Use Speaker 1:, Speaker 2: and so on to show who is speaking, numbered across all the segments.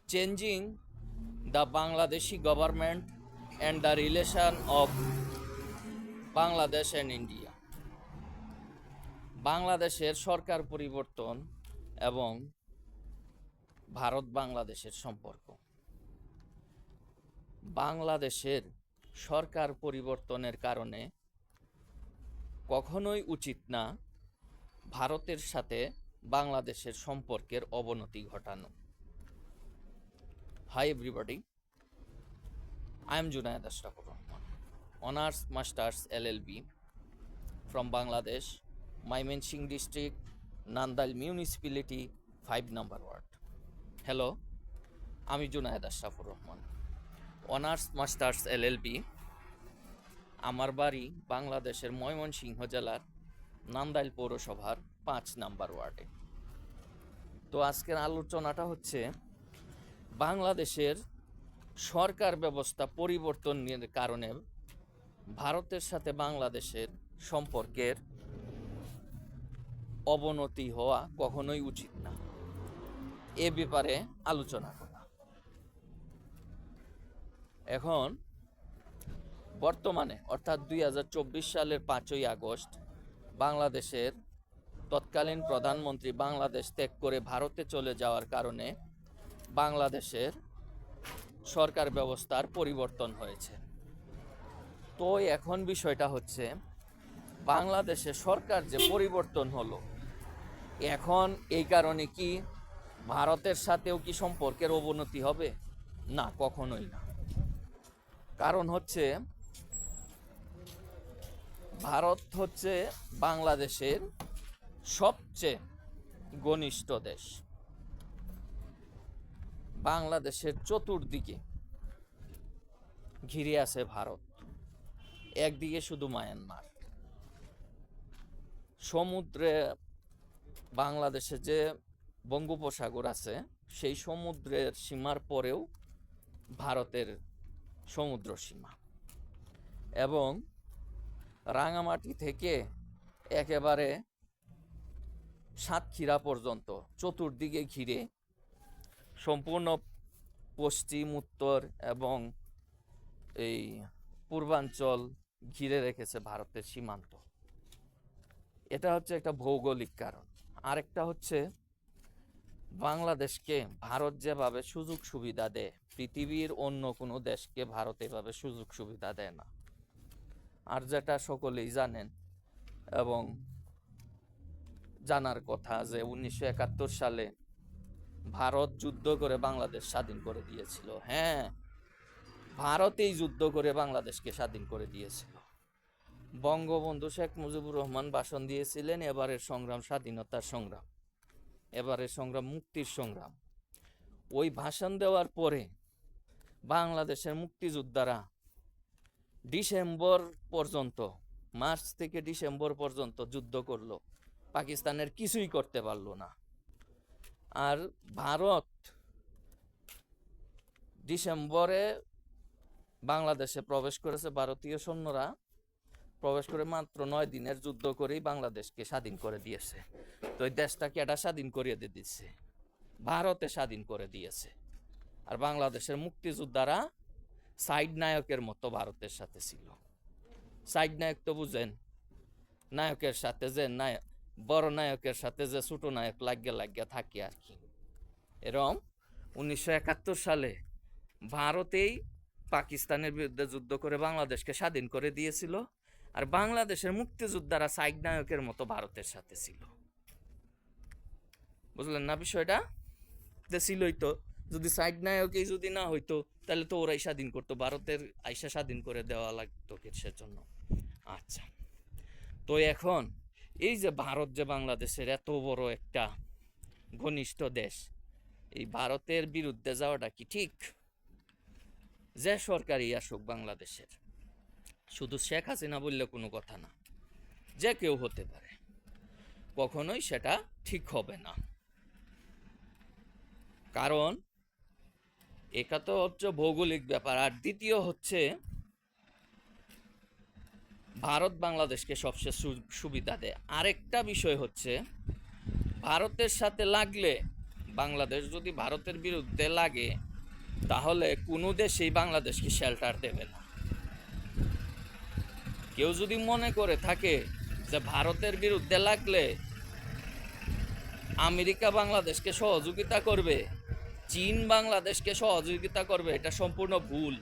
Speaker 1: changing the Bangladeshi government and the relation of Bangladesh and India. বাংলাদেশের সরকার পরিবর্তন এবং ভারত বাংলাদেশের সম্পর্ক। বাংলাদেশের সরকার পরিবর্তনের কারণে কখনোই উচিত না ভারতের সাথে বাংলাদেশের সম্পর্কের অবনতি ঘটানো। Hi everybody, I am Junaid Ashrafur Rahman, Honors Masters LLB from Bangladesh, Mymensingh District, Nandal Municipality, 5 number ward. Hello, আমি Junaid Ashrafur Rahman, honours masters LLB। আমার বাড়ি বাংলাদেশের ময়মনসিংহ জেলার নান্দাইল পৌরসভার 5 নাম্বার ওয়ার্ডে। তো আজকের আলোচনাটা হচ্ছে বাংলাদেশের সরকার ব্যবস্থা পরিবর্তনের কারণে ভারতের সাথে বাংলাদেশের সম্পর্কের অবনতি হওয়া কখনোই উচিত না, এ ব্যাপারে আলোচনা করা। এখন বর্তমানে অর্থাৎ 2024 সালের 5ই আগস্ট বাংলাদেশের তৎকালীন প্রধানমন্ত্রী বাংলাদেশ ত্যাগ করে ভারতে চলে যাওয়ার কারণে বাংলাদেশের সরকার ব্যবস্থার পরিবর্তন হয়েছে। তো এখন বিষয়টা হচ্ছে বাংলাদেশের সরকার যে পরিবর্তন হলো, এখন এই কারণে কি ভারতের সাথেও কি সম্পর্কের অবনতি হবে? না, কখনোই না। কারণ হচ্ছে ভারত হচ্ছে বাংলাদেশের সবচেয়ে ঘনিষ্ঠ দেশ। বাংলাদেশের চতুর্দিকে ঘিরে আছে ভারত, একদিকে শুধু মায়ানমার। সমুদ্রে বাংলাদেশে যে বঙ্গোপসাগর আছে, সেই সমুদ্রের সীমার পরেও ভারতের সমুদ্র সীমা, এবং রাঙামাটি থেকে একেবারে সাতক্ষীরা পর্যন্ত চতুর্দিকে ঘিরে সম্পূর্ণ পশ্চিম, উত্তর এবং এই পূর্বাঞ্চল ঘিরে রেখেছে ভারতের সীমান্ত। এটা হচ্ছে একটা ভৌগোলিক কারণ। আরেকটা হচ্ছে বাংলাদেশকে ভারত যেভাবে সুযোগ সুবিধা দেয়, পৃথিবীর অন্য কোনো দেশকে ভারত এভাবে সুযোগ সুবিধা দেয় না। আর যেটা সকলেই জানেন এবং জানার কথা যে 1971 সালে ভারত যুদ্ধ করে বাংলাদেশ স্বাধীন করে দিয়েছিল। হ্যাঁ, ভারতেই যুদ্ধ করে বাংলাদেশকে স্বাধীন করে দিয়েছিল। বঙ্গবন্ধু শেখ মুজিবুর রহমান ভাষণ দিয়েছিলেন, এবারের সংগ্রাম স্বাধীনতার সংগ্রাম, এবারের সংগ্রাম মুক্তির সংগ্রাম। ওই ভাষণ দেওয়ার পরে বাংলাদেশের মুক্তিযোদ্ধারা ডিসেম্বর পর্যন্ত, মার্চ থেকে ডিসেম্বর পর্যন্ত যুদ্ধ করলো, পাকিস্তানের কিছুই করতে পারলো না। আর ভারত ডিসেম্বরে বাংলাদেশে প্রবেশ করেছে, ভারতীয় সৈন্যরা প্রবেশ করে মাত্র 9 দিনের যুদ্ধ করেই বাংলাদেশকে স্বাধীন করে দিয়েছে। তো এই দেশটাকে এটা স্বাধীন করিয়ে দিয়েছে, ভারতে স্বাধীন করে দিয়েছে। আর বাংলাদেশের মুক্তিযোদ্ধারা সাইড নায়কের মতো ভারতের সাথে ছিল। সাইড নায়ক তো বুঝেন, নায়কের সাথে যে নায়ক, বড় নায়কের সাথে যে ছোট নায়ক লাগিয়ে থাকে আর কি। এরকম 1971 সালে ভারতেই পাকিস্তানের বিরুদ্ধে যুদ্ধ করে বাংলাদেশকে স্বাধীন করে দিয়েছিল, আর বাংলাদেশের মুক্তিযোদ্ধারা সাইড নায়কের মতো ভারতের সাথে ছিল। বুঝলেন না বিষয়টা? ছিলই তো। যদি সাইড নায়কই যদি না হইতো, তাহলে তো ওরাই স্বাধীন করতো, ভারতের আইসা স্বাধীন করে দেওয়া লাগতো কিসের জন্য? আচ্ছা, তো এখন এই যে ভারত যে বাংলাদেশের এত বড় একটা ঘনিষ্ঠ দেশ, এই ভারতের বিরুদ্ধে যাওয়াটা কি ঠিক? যে সরকারই আসুক বাংলাদেশের, শুধু শেখ হাসিনা বললে কোনো কথা না, যে কেউ হতে পারে, কখনোই সেটা ঠিক হবে না। কারণ এটা তো হচ্ছে ভৌগোলিক ব্যাপার। আর দ্বিতীয় হচ্ছে ভারত বাংলাদেশকে সবচেয়ে সুবিধা দেয়। আরেকটা বিষয় হচ্ছে ভারতের সাথে লাগলে বাংলাদেশ যদি ভারতের বিরুদ্ধে লাগে তাহলে কোনো দেশেই বাংলাদেশকে শেল্টার দেবে না। কেউ যদি মনে করে থাকে যে ভারতের বিরুদ্ধে লাগলে আমেরিকা বাংলাদেশকে সহযোগিতা করবে, চীন বাংলাদেশকে সহযোগিতা করবে, এটা সম্পূর্ণ ভুল।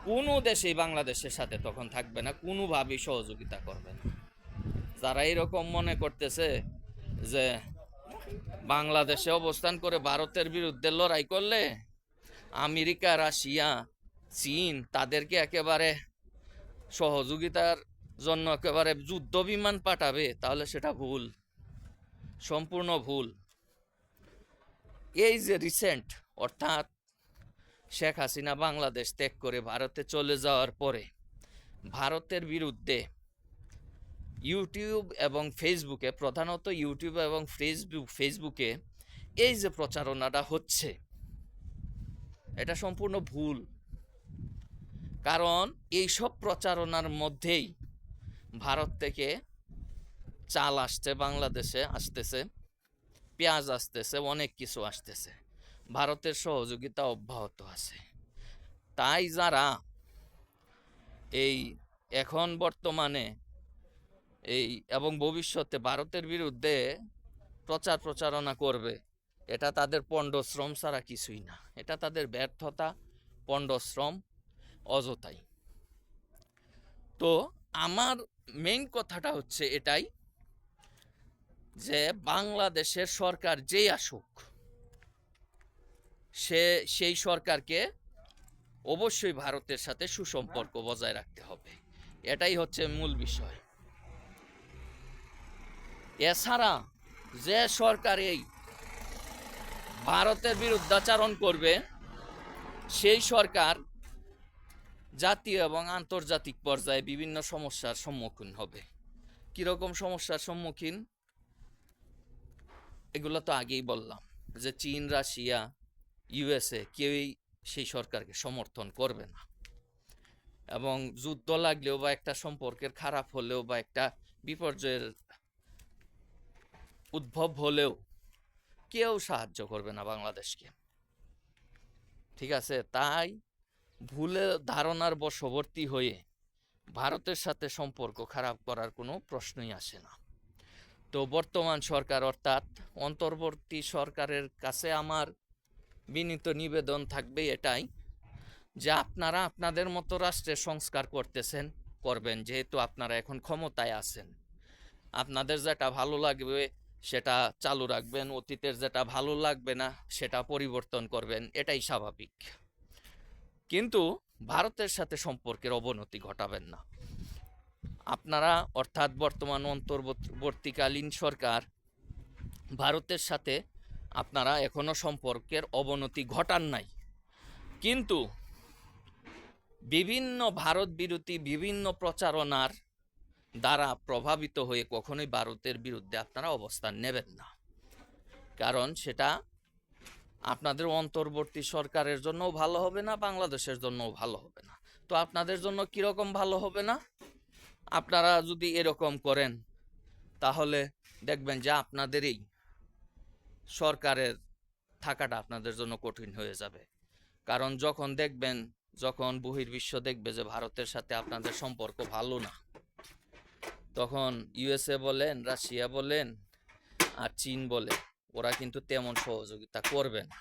Speaker 1: কোনো দেশেই বাংলাদেশের সাথে তখন থাকবে না, কোনোভাবেই সহযোগিতা করবে না। যারা এরকম মনে করতেছে যে বাংলাদেশে অবস্থান করে ভারতের বিরুদ্ধে লড়াই করলে আমেরিকা, রাশিয়া, চীন তাদেরকে একেবারে সহযোগিতার জন্য একেবারে যুদ্ধ বিমান পাঠাবে, তাহলে সেটা ভুল, সম্পূর্ণ ভুল। এই যে রিসেন্ট, অর্থাৎ শেখ হাসিনা বাংলাদেশ ত্যাগ করে ভারতে চলে যাওয়ার পরে ভারতের বিরুদ্ধে ইউটিউব এবং ফেসবুকে, প্রধানত ইউটিউব এবং ফেসবুকে এই যে প্রচারণাটা হচ্ছে, এটা সম্পূর্ণ ভুল। কারণ এইসব প্রচারণার মধ্যেই ভারত থেকে চাল আসছে, বাংলাদেশে আসতেছে, পেঁয়াজ আসতেছে, অনেক কিছু আসতেছে, ভারতের সহযোগিতা অব্যাহত আছে। তাই যারা এই এখন বর্তমানে এই এবং ভবিষ্যতে ভারতের বিরুদ্ধে প্রচারণা করবে, এটা তাদের পণ্ডশ্রম ছাড়া কিছুই না, এটা তাদের ব্যর্থতা, পণ্ডশ্রম, অযথাই। তো আমার মেইন কথাটা হচ্ছে এটাই যে বাংলাদেশের সরকার যেই আসুক, সেই সরকারকে অবশ্যই ভারতের সাথে সুসম্পর্ক বজায় রাখতে হবে, এটাই হচ্ছে মূল বিষয়। এছাড়া যে সরকার এই ভারতের বিরুদ্ধাচরণ করবে, সেই সরকার জাতীয় এবং আন্তর্জাতিক পর্যায়ে বিভিন্ন সমস্যার সম্মুখীন হবে। কিরকম সমস্যার সম্মুখীন, এগুলো তো আগেই বললাম যে চীন, রাশিয়া, ইউএসএ কেউই সেই সরকারকে সমর্থন করবে না, এবং যুদ্ধ লাগলেও বা একটা সম্পর্কের খারাপ হলেও বা একটা বিপর্যয়ের উদ্ভব হলেও কেউ সাহায্য করবে না বাংলাদেশকে। ঠিক আছে, তাই ভুলে ধারণার বশবর্তী হয়ে ভারতের সাথে সম্পর্ক খারাপ করার কোনো প্রশ্নই আসে না। তো বর্তমান সরকার অর্থাৎ অন্তর্বর্তী সরকারের কাছে আমার বিনীত নিবেদন থাকবে এটাই যে আপনারা আপনাদের মতো রাষ্ট্রের সংস্কার করবেন, যেহেতু আপনারা এখন ক্ষমতায় আছেন। আপনাদের যেটা ভালো লাগবে সেটা চালু রাখবেন, অতীতের যেটা ভালো লাগবে না সেটা পরিবর্তন করবেন, এটাই স্বাভাবিক। কিন্তু ভারতের সাথে সম্পর্কের অবনতি ঘটাবেন না। আপনারা অর্থাৎ বর্তমান অন্তর্বর্তীকালীন সরকার ভারতের সাথে আপনারা এখনো সম্পর্কের অবনতি ঘটান নাই, কিন্তু বিভিন্ন ভারত বিরোধী বিভিন্ন প্রচারণার দ্বারা প্রভাবিত হয়ে কখনোই ভারতের বিরুদ্ধে আপনারা অবস্থান নেবেন না, কারণ সেটা আপনাদের অন্তর্বর্তী সরকারের জন্যও ভালো হবে না, বাংলাদেশের জন্যও ভালো হবে না। তো আপনাদের জন্য কিরকম ভালো হবে না, আপনারা যদি এরকম করেন তাহলে দেখবেন যে আপনাদেরই সরকারের থাকাটা আপনাদের জন্য কঠিন হয়ে যাবে। কারণ যখন বহির্বিশ্ব দেখবে যে ভারতের সাথে আপনাদের সম্পর্ক ভালো না, তখন ইউএসএ বলেন, রাশিয়া বলেন আর চীন বলে, ওরা কিন্তু তেমন সহযোগিতা করবে না।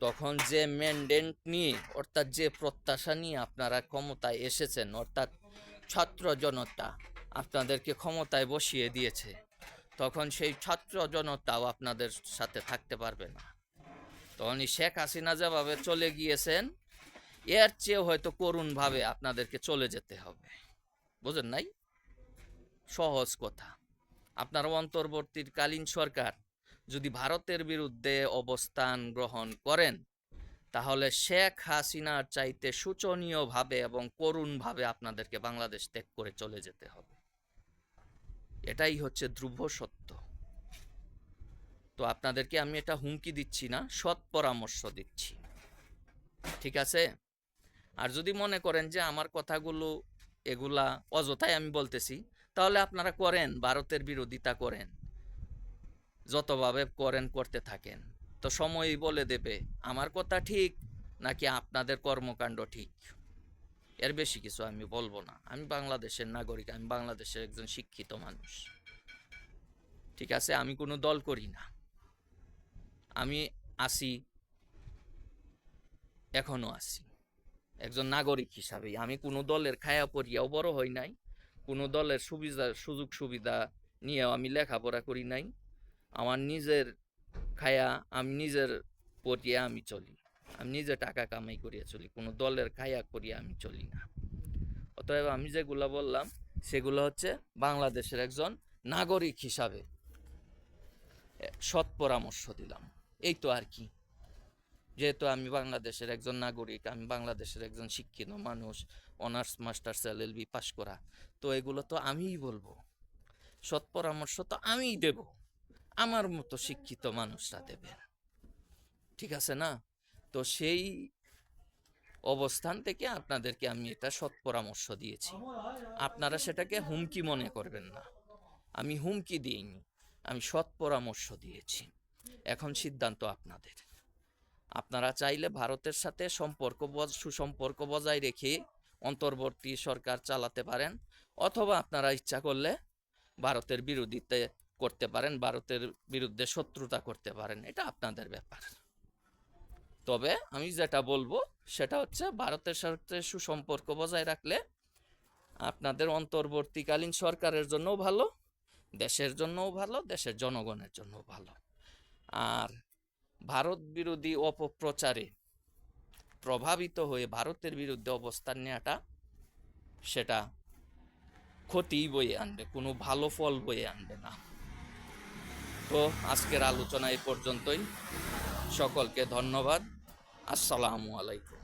Speaker 1: তখন যে ম্যান্ডেট নিয়ে অর্থাৎ যে প্রত্যাশা নিয়ে আপনারা ক্ষমতায় এসেছেন, অর্থাৎ ছাত্র জনতা আপনাদেরকে ক্ষমতায় বসিয়ে দিয়েছে, তখন সেই ছাত্র জনতাও আপনাদের সাথে থাকতে পারবে না। তখন শেখ হাসিনা যেভাবে চলে গিয়েছেন, এর চেয়েও হয়তো করুণভাবে আপনাদেরকে চলে যেতে হবে। বুঝেন নাই? সহজ কথা। আপনার অন্তর্বর্তীকালীন সরকার যদি ভারতের বিরুদ্ধে অবস্থান গ্রহণ করেন, তাহলে শেখ হাসিনার চাইতে শোচনীয়ভাবে এবং করুণভাবে আপনাদেরকে বাংলাদেশ ত্যাগ করে চলে যেতে হবে। এটাই হচ্ছে ধ্রুব সত্য। তো আপনাদেরকে আমি এটা হুমকি দিচ্ছি না, সৎ পরামর্শ দিচ্ছি, ঠিক আছে? আর যদি মনে করেন যে আমার কথাগুলো এগুলা অযথাই আমি বলতেছি, তাহলে আপনারা করেন, ভারতের বিরোধিতা করেন, যতভাবে করেন করতে থাকেন, তো সময়ই বলে দেবে আমার কথা ঠিক নাকি আপনাদের কর্মকাণ্ড ঠিক। এর বেশি কিছু আমি বলবো না। আমি বাংলাদেশের নাগরিক, আমি বাংলাদেশের একজন শিক্ষিত মানুষ, ঠিক আছে? আমি কোনো দল করি না, আমি আসি, এখনো আছি একজন নাগরিক হিসাবেই। আমি কোনো দলের খায়া পড়িয়াও বড় হই নাই, কোনো দলের সুযোগ সুবিধা নিয়েও আমি লেখাপড়া করি নাই। আমার নিজের খায়া, আমি নিজের পটিয়া আমি চলি, আমি নিজে টাকা কামাই করিয়া চলি, কোনো দলের খায়া করিয়া আমি চলি না। অতএব আমি যেগুলো বললাম সেগুলো হচ্ছে বাংলাদেশের একজন নাগরিক হিসাবে সৎ পরামর্শ দিলাম, এই তো আর কি। যেহেতু আমি বাংলাদেশের একজন নাগরিক, আমি বাংলাদেশের একজন শিক্ষিত মানুষ, অনার্স মাস্টার্স এলএলবি পাশ করা, তো এগুলো তো আমিই বলবো, সৎ পরামর্শ তো আমিই দেব, আমার মতো শিক্ষিত মানুষরা দেবেন, ঠিক আছে না? তো সেই অবস্থান থেকে আপনাদেরকে আমি এটা সৎ পরামর্শ দিয়েছি, আপনারা সেটাকে হুমকি মনে করবেন না। আমি হুমকি দিইনি, আমি সৎ পরামর্শ দিয়েছি। এখন সিদ্ধান্ত আপনাদের। আপনারা চাইলে ভারতের সাথে সুসম্পর্ক বজায় রেখে অন্তর্বর্তী সরকার চালাতে পারেন, অথবা আপনারা ইচ্ছা করলে ভারতের বিরোধিতা করতে পারেন, ভারতের বিরুদ্ধে শত্রুতা করতে পারেন, এটা আপনাদের ব্যাপার। তবে আমি যেটা বলবো সেটা হচ্ছে ভারতের সাথে সুসম্পর্ক বজায় রাখলে আপনাদের অন্তর্বর্তীকালীন সরকারের জন্যও ভালো, দেশের জন্যও ভালো, দেশের জনগণের জন্যও ভালো। আর ভারত বিরোধী অপপ্রচারে প্রভাবিত হয়ে ভারতের বিরুদ্ধে অবস্থান নেওয়াটা, সেটা ক্ষতি বয়ে আনবে, কোনো ভালো ফল বয়ে আনবে না। তো আজকের আলোচনা এই পর্যন্তই। সকলকে ধন্যবাদ। আসসালামু আলাইকুম।